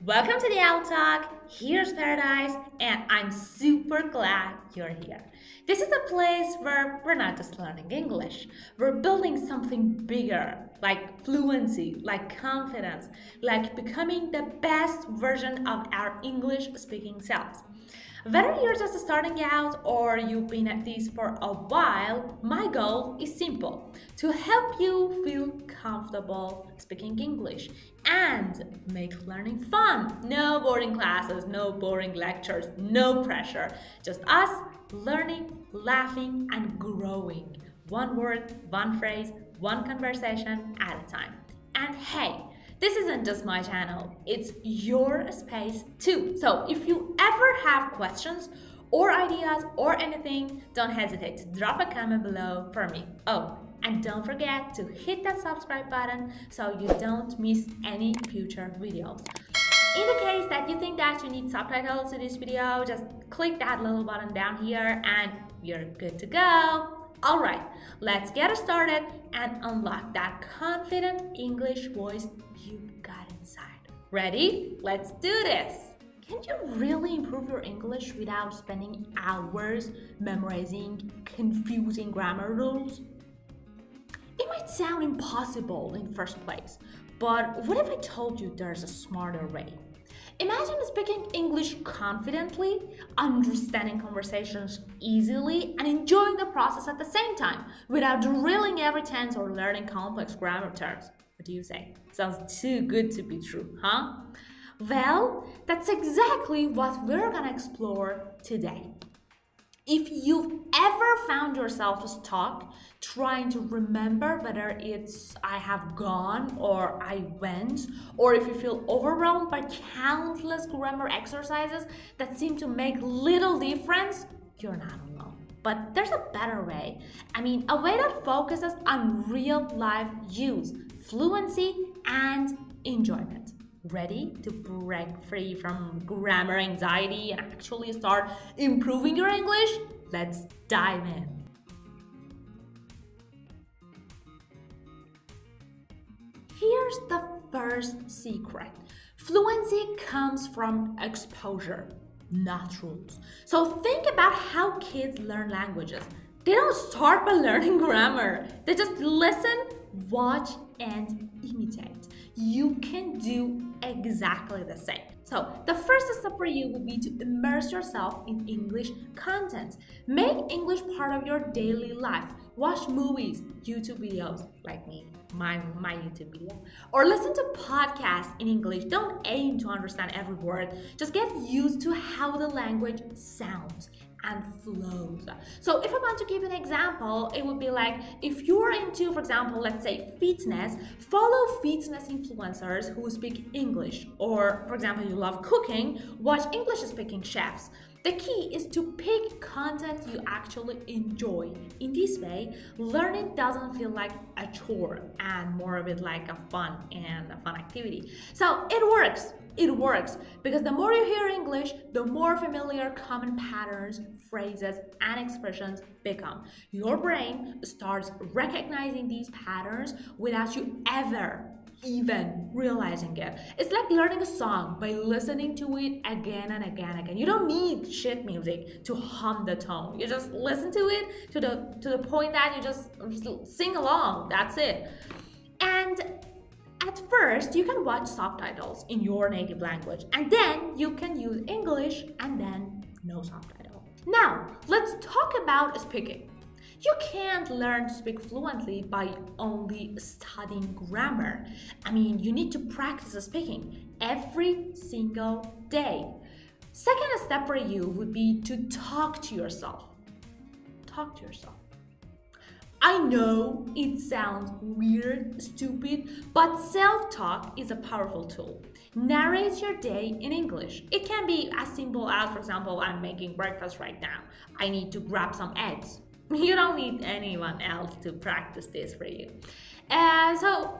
Welcome to the Owl Talk. Here's paradise, and I'm super glad you're here. This is a place where we're not just learning English, we're building something bigger, like fluency, like confidence, like becoming the best version of our English speaking selves. Whether you're just starting out or you've been at this for a while, my goal is simple to help you feel comfortable speaking English and make learning fun. No boring classes, no boring lectures, no pressure. Just us learning, laughing, and growing. One word, one phrase, one conversation at a time. And hey, this isn't just my channel, it's your space too. So if you ever have questions or ideas or anything, don't hesitate to drop a comment below for me. Oh, and don't forget to hit that subscribe button so you don't miss any future videos. In the case that you think that you need subtitles to this video, just click that little button down here and you're good to go. Alright, let's get started and unlock that confident English voice you've got inside. Ready? Let's do this! Can you really improve your English without spending hours memorizing confusing grammar rules? It might sound impossible in first place, but what if I told you there's a smarter way? Imagine speaking English confidently, understanding conversations easily, and enjoying the process at the same time without drilling every tense or learning complex grammar terms. What do you say? Sounds too good to be true, huh? Well, that's exactly what we're gonna explore today. If you've ever found yourself stuck trying to remember whether it's I have gone or I went, or if you feel overwhelmed by countless grammar exercises that seem to make little difference, you're not alone. But there's a better way. A way that focuses on real life use, fluency, and enjoyment. Ready to break free from grammar anxiety and actually start improving your English? Let's dive in. Here's the first secret. Fluency comes from exposure, not rules. So think about how kids learn languages. They don't start by learning grammar. They just listen, watch, and imitate. You can do exactly the same. So the first step for you would be to immerse yourself in English content. Make English part of your daily life. Watch movies, YouTube videos like me, my YouTube video, or listen to podcasts in English. Don't aim to understand every word. Just get used to how the language sounds and flows. So if I want to give an example, it would be like if you're into, for example, let's say fitness, follow fitness influencers who speak English. Or for example, you love cooking, watch English speaking chefs. The key is to pick content you actually enjoy. In this way, learning doesn't feel like a chore and more of it like a fun activity. So it works. It works because the more you hear English, the more familiar common patterns, phrases, and expressions become. Your brain starts recognizing these patterns without you ever even realizing it. It's like learning a song by listening to it again and again and again. You don't need sheet music to hum the tone. You just listen to it to the point that you just sing along. That's it. And at first, you can watch subtitles in your native language, and then you can use English and then no subtitle. Now, let's talk about speaking. You can't learn to speak fluently by only studying grammar. You need to practice speaking every single day. Second step for you would be to talk to yourself. Talk to yourself. I know it sounds weird, stupid, but self-talk is a powerful tool. Narrate your day in English. It can be as simple as, for example, I'm making breakfast right now. I need to grab some eggs. You don't need anyone else to practice this for you. So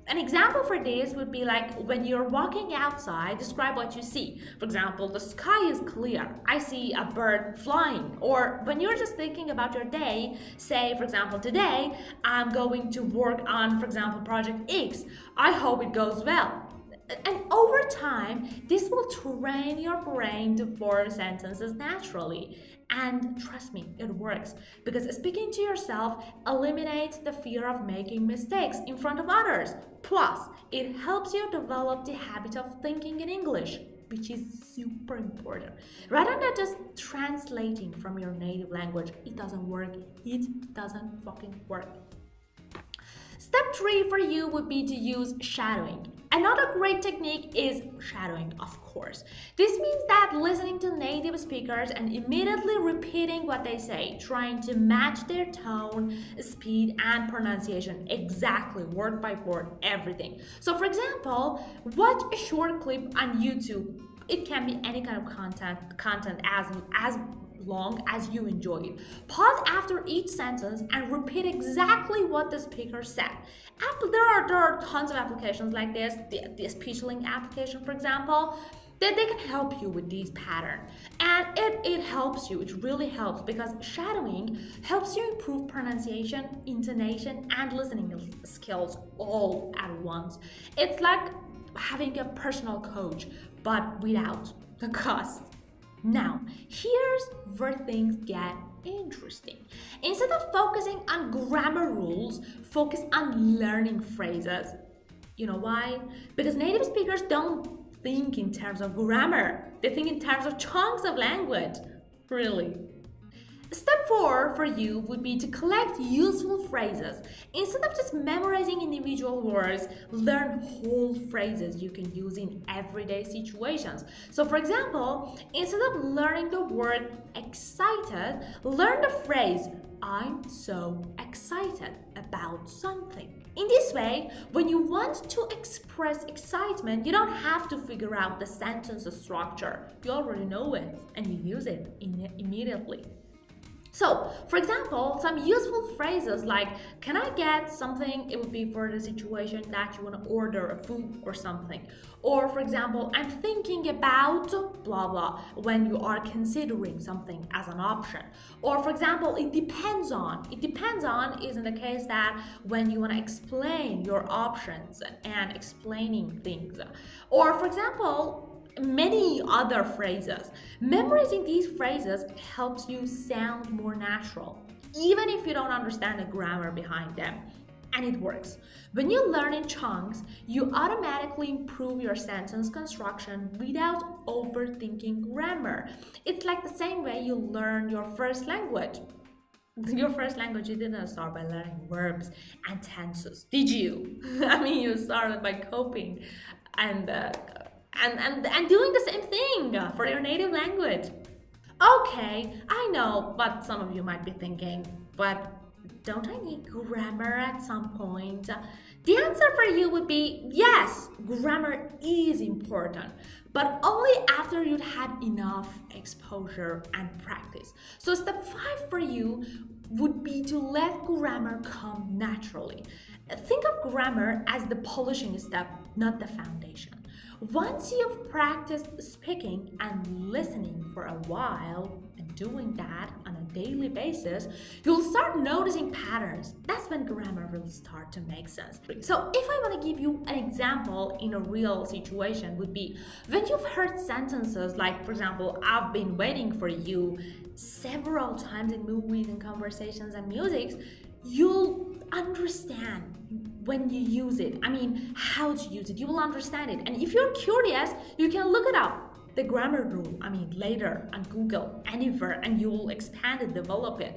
an example for this would be like when you're walking outside, describe what you see. For example, the sky is clear. I see a bird flying. Or when you're just thinking about your day, say, for example, today, I'm going to work on, for example, project X. I hope it goes well. And over time, this will train your brain to form sentences naturally. And trust me, it works because speaking to yourself eliminates the fear of making mistakes in front of others. Plus, it helps you develop the habit of thinking in English, which is super important. Rather than just translating from your native language, it doesn't work. It doesn't fucking work. Step 3 for you would be to use shadowing. Another great technique is shadowing, of course. This means that listening to native speakers and immediately repeating what they say, trying to match their tone, speed, and pronunciation exactly, word by word, everything. So, for example, watch a short clip on YouTube. It can be any kind of content as long as you enjoy it. Pause after each sentence and repeat exactly what the speaker said. There are tons of applications like this. The SpeechLink application, for example, they can help you with these patterns. And it helps you, it really helps because shadowing helps you improve pronunciation, intonation, and listening skills all at once. It's like having a personal coach, but without the cost. Now, here's where things get interesting. Instead of focusing on grammar rules, focus on learning phrases. You know why? Because native speakers don't think in terms of grammar, they think in terms of chunks of language. Really. Step 4 for you would be to collect useful phrases. Instead of just memorizing individual words, learn whole phrases you can use in everyday situations. So for example, instead of learning the word excited, learn the phrase, I'm so excited about something. In this way, when you want to express excitement, you don't have to figure out the sentence structure. You already know it and you use it immediately. So, for example, some useful phrases like, can I get something? It would be for the situation that you want to order a food or something. Or, for example, I'm thinking about blah blah when you are considering something as an option. Or, for example, it depends on. It depends on is in the case that when you want to explain your options and explaining things. Or, for example, many other phrases. Memorizing these phrases helps you sound more natural, even if you don't understand the grammar behind them. And it works. When you learn in chunks, you automatically improve your sentence construction without overthinking grammar. It's like the same way you learn your first language. Your first language, you didn't start by learning verbs and tenses, did you? I mean, you started by coping and doing the same thing for your native language. Okay, I know what some of you might be thinking, but don't I need grammar at some point? The answer for you would be yes, grammar is important, but only after you've had enough exposure and practice. So step 5 for you would be to let grammar come naturally. Think of grammar as the polishing step, not the foundation. Once you've practiced speaking and listening for a while, and doing that on a daily basis, you'll start noticing patterns. That's when grammar will start to make sense. So if I want to give you an example in a real situation would be when you've heard sentences like, for example, I've been waiting for you several times in movies and conversations and music, you'll understand when you use it. I mean, how to use it. You will understand it. And if you're curious, you can look it up. The grammar rule, later on Google, anywhere, and you will expand it, develop it.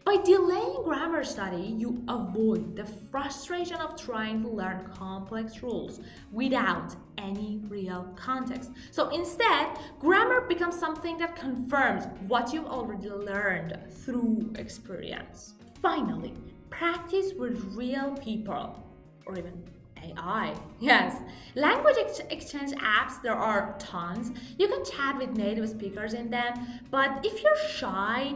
By delaying grammar study, you avoid the frustration of trying to learn complex rules without any real context. So instead, grammar becomes something that confirms what you've already learned through experience. Finally, practice with real people or even AI. Yes, language exchange apps, there are tons. You can chat with native speakers in them, but if you're shy,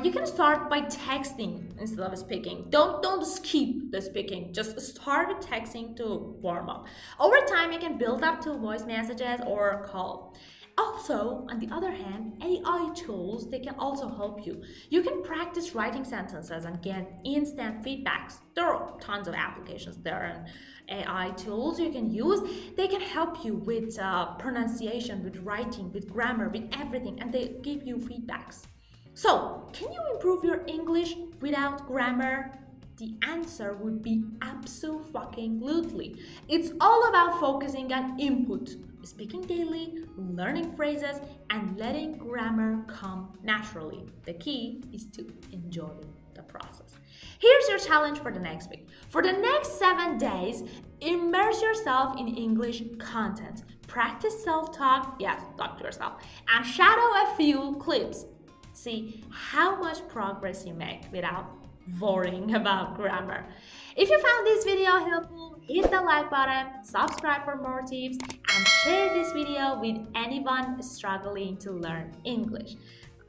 you can start by texting instead of speaking. Don't skip the speaking. Just start with texting to warm up. Over time, you can build up to voice messages or call. Also, on the other hand, AI tools, they can also help you. You can practice writing sentences and get instant feedbacks. There are tons of applications there and AI tools you can use. They can help you with pronunciation, with writing, with grammar, with everything, and they give you feedbacks. So, can you improve your English without grammar? The answer would be absolutely. It's all about focusing on input, speaking daily, learning phrases, and letting grammar come naturally. The key is to enjoy the process. Here's your challenge for the next week. For the next 7 days, immerse yourself in English content. Practice self-talk, yes, talk to yourself, and shadow a few clips. See how much progress you make without worrying about grammar. If you found this video helpful, hit the like button, subscribe for more tips, and share this video with anyone struggling to learn English.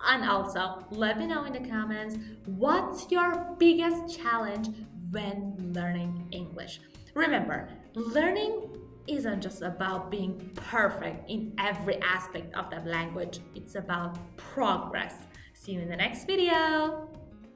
And also, let me know in the comments what's your biggest challenge when learning English. Remember, learning isn't just about being perfect in every aspect of that language. It's about progress. See you in the next video.